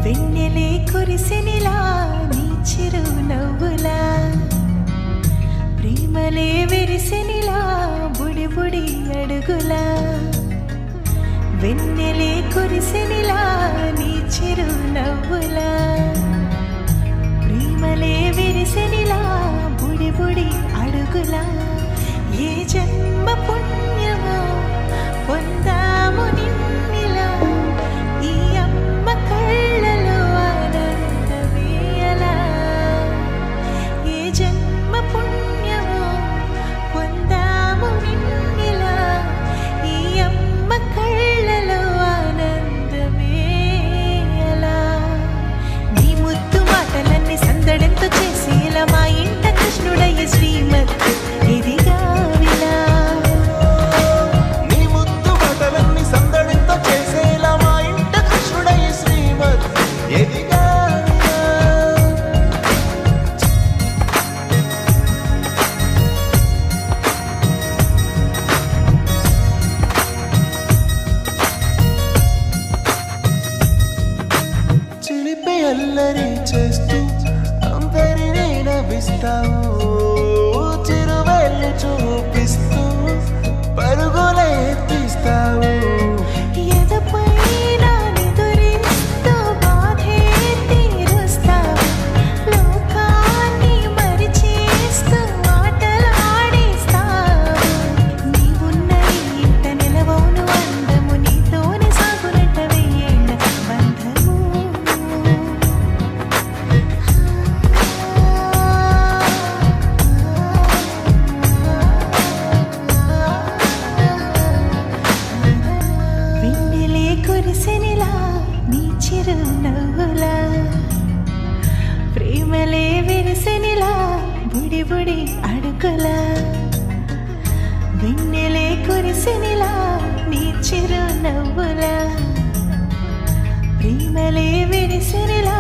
వెన్నెలే కురిసెనిలా నీ చిరు నవ్వులా ప్రేమలే విరిసెనిలా బుడి బుడి అడుగులా వెన్నెలే కురిసెనిలా నీ చిరు నవ్వులా ప్రేమలే విరిసెనిలా బుడి బుడి అడుగులా ఏ జన్మ పుణ్యమో పొందాము నిన్నిలా ఈ అమ్మ కళ్ళలో ఆనందమే అలా ఏ జన్మ పుణ్యమో పొందాము నిన్నిలా ఈ అమ్మ కళ్ళలో ఆనందమే అలా నీ ముద్దు మాటలన్నీ సందడంతో చేసేలా మా ఇంట కృష్ణుడయ్య శ్రీమతి ఇదిగా విలా నీ ముద్దు మాటలన్నీ సందడితో చేసేలా మా ఇంట కృష్ణుడయ్య శ్రీమతి ఎదిగా చిలిపి అల్లరి చేస్తూ అందరినీ నవ్విస్తావు చిరువేళ్ళు చూపిస్తూ పరుగులే తీస్తావు ఎదపైన నిదురిస్తూ బాధే తీరుస్తావు లోకాన్ని మరిచేస్తూ ఆటలాడిస్తావు నీవున్న ఈ ఇంట నిలవవును అందము నీతోనే సాగునట్ట వెయ్యేళ్ళ బంధము వెన్నెలే కురిసెనిలా నీ చిరు నవ్వులా ప్రేమలే విరిసెనిలా బుడి బుడి అడుగులా వెన్నెలే కురిసెనిలా నీ చిరు నవ్వులా ప్రేమలే విరిసెనిలా